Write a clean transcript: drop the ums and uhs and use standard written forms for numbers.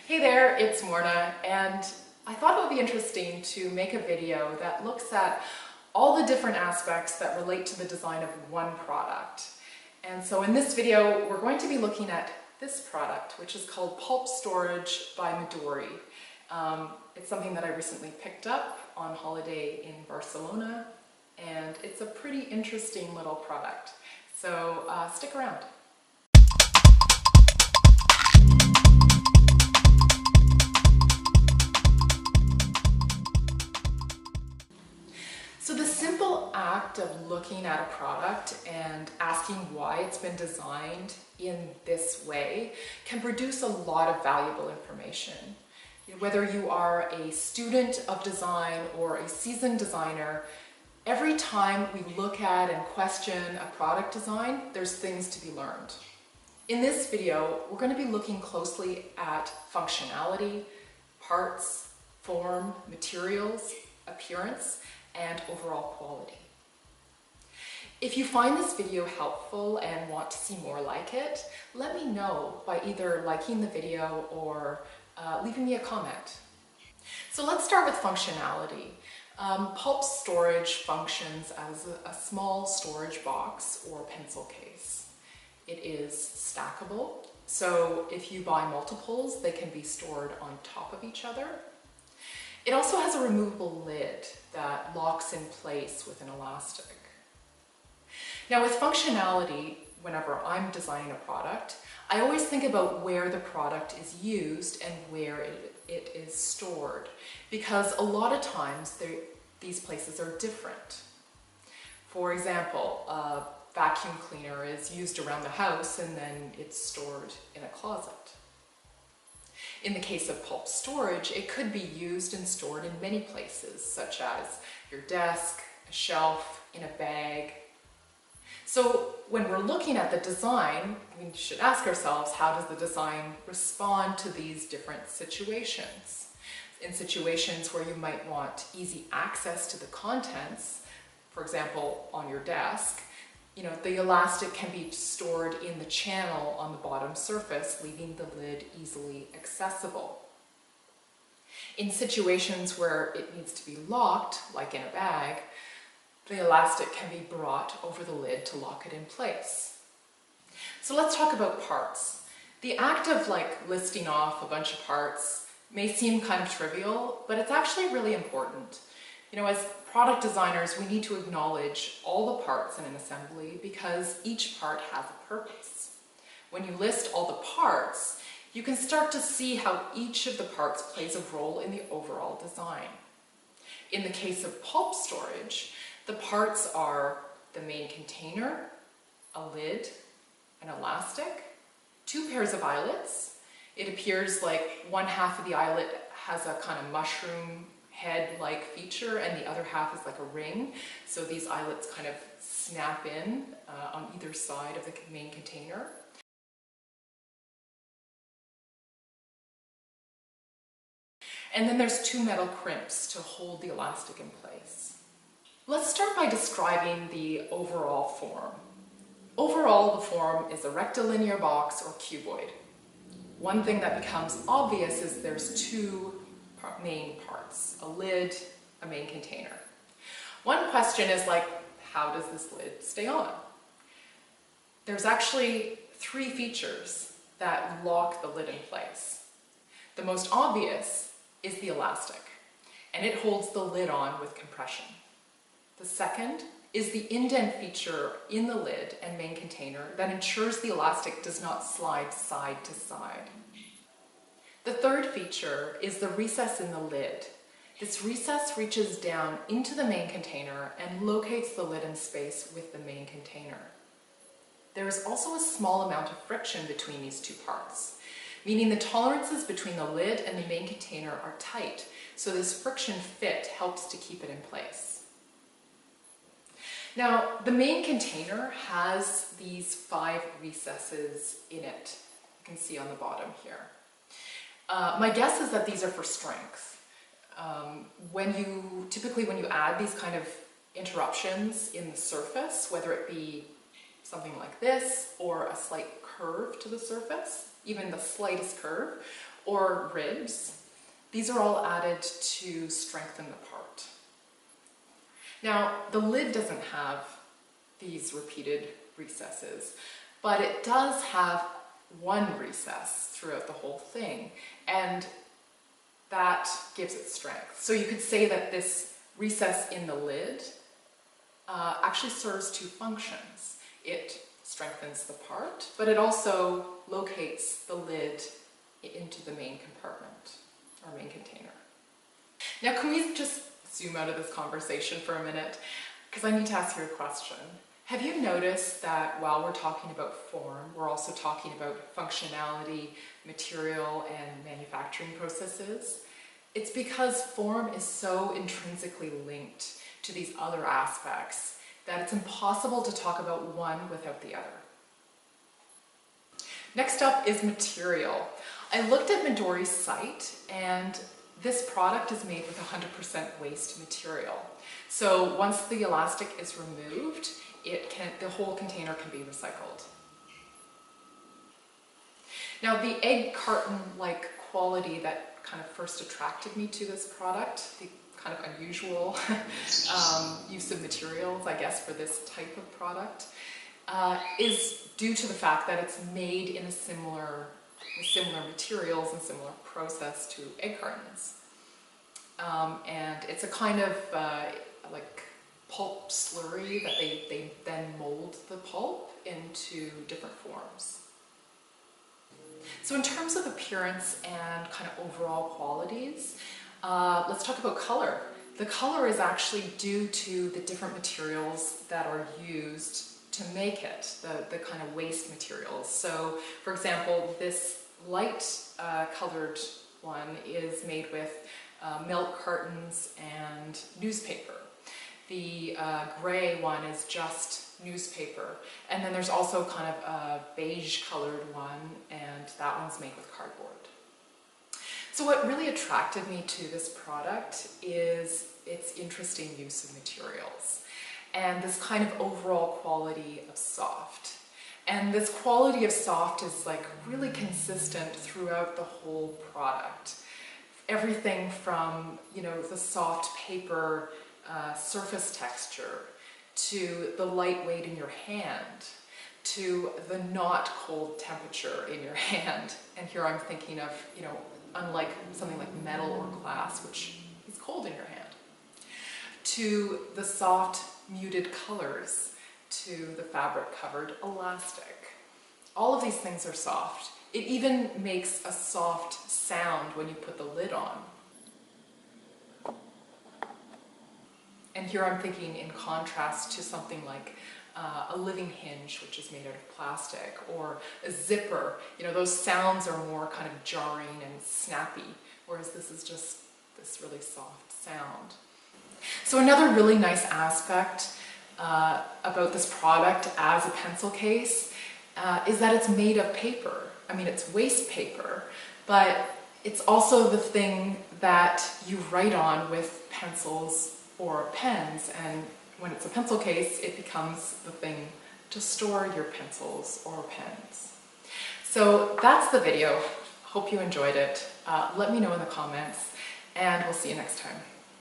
Hey there, it's Morna, and I thought it would be interesting to make a video that looks at all the different aspects that relate to the design of one product. And so in this video, we're going to be looking at this product, which is called Pulp Storage by Midori. It's something that I recently picked up on holiday in Barcelona, and it's a pretty interesting little product. So stick around. So the simple act of looking at a product and asking why it's been designed in this way can produce a lot of valuable information. Whether you are a student of design or a seasoned designer, every time we look at and question a product design, there's things to be learned. In this video, we're going to be looking closely at functionality, parts, form, materials, appearance, and overall quality. If you find this video helpful and want to see more like it, let me know by either liking the video or leaving me a comment. So let's start with functionality. Pulp Storage functions as a small storage box or pencil case. It is stackable, so if you buy multiples, they can be stored on top of each other. It also has a removable lid that locks in place with an elastic. Now with functionality, whenever I'm designing a product, I always think about where the product is used and where it is stored, because a lot of times these places are different. For example, a vacuum cleaner is used around the house and then it's stored in a closet. In the case of pulp storage, it could be used and stored in many places, such as your desk, a shelf, in a bag. So when we're looking at the design, we should ask ourselves, how does the design respond to these different situations? In situations where you might want easy access to the contents, for example, on your desk, the elastic can be stored in the channel on the bottom surface, leaving the lid easily accessible. In situations where it needs to be locked, like in a bag, the elastic can be brought over the lid to lock it in place. So let's talk about parts. The act of listing off a bunch of parts may seem kind of trivial, but it's actually really important. As product designers, we need to acknowledge all the parts in an assembly because each part has a purpose. When you list all the parts, you can start to see how each of the parts plays a role in the overall design. In the case of pulp storage, the parts are the main container, a lid, an elastic, two pairs of eyelets. It appears like one half of the eyelet has a kind of mushroom head-like feature and the other half is like a ring. So these eyelets kind of snap in on either side of the main container. And then there's two metal crimps to hold the elastic in place. Let's start by describing the overall form. Overall, the form is a rectilinear box or cuboid. One thing that becomes obvious is there's two main parts, a lid, a main container. One question is how does this lid stay on? There's actually three features that lock the lid in place. The most obvious is the elastic, and it holds the lid on with compression. The second is the indent feature in the lid and main container that ensures the elastic does not slide side to side. The third feature is the recess in the lid. This recess reaches down into the main container and locates the lid in space with the main container. There is also a small amount of friction between these two parts, meaning the tolerances between the lid and the main container are tight, so this friction fit helps to keep it in place. Now, the main container has these 5 recesses in it. You can see on the bottom here. My guess is that these are for strength. Typically when you add these kind of interruptions in the surface, whether it be something like this or a slight curve to the surface, even the slightest curve, or ribs. These are all added to strengthen the part. Now, the lid doesn't have these repeated recesses, but it does have one recess throughout the whole thing, and that gives it strength. So you could say that this recess in the lid actually serves two functions. It strengthens the part, but it also locates the lid into the main compartment, or main container. Now, can we just zoom out of this conversation for a minute? Because I need to ask you a question. Have you noticed that while we're talking about form, we're also talking about functionality, material, and manufacturing processes? It's because form is so intrinsically linked to these other aspects that it's impossible to talk about one without the other. Next up is material. I looked at Midori's site, and this product is made with 100% waste material. So once the elastic is removed, the whole container can be recycled. Now, the egg carton-like quality that kind of first attracted me to this product, the kind of unusual use of materials, I guess, for this type of product, is due to the fact that it's made in similar materials and similar process to egg cartons. And it's a kind of like pulp slurry that they then mold the pulp into different forms. So in terms of appearance and kind of overall qualities, let's talk about color. The color is actually due to the different materials that are used to make it, the kind of waste materials. So, for example, this light colored one is made with milk cartons and newspaper. The gray one is just newspaper. And then there's also kind of a beige colored one, and that one's made with cardboard. So what really attracted me to this product is its interesting use of materials and this kind of overall quality of soft. And this quality of soft is like really consistent throughout the whole product. Everything from, you know, the soft paper surface texture, to the light weight in your hand, to the not cold temperature in your hand. And here I'm thinking of, you know, unlike something like metal or glass, which is cold in your hand, to the soft muted colors, to the fabric covered elastic. All of these things are soft. It even makes a soft sound when you put the lid on. And here I'm thinking in contrast to something like a living hinge, which is made out of plastic, or a zipper. You know, those sounds are more kind of jarring and snappy, whereas this is just this really soft sound. So another really nice aspect about this product as a pencil case is that it's made of paper. I mean, it's waste paper, but it's also the thing that you write on with pencils or pens, and when it's a pencil case, it becomes the thing to store your pencils or pens. So that's the video. Hope you enjoyed it. Let me know in the comments, and we'll see you next time.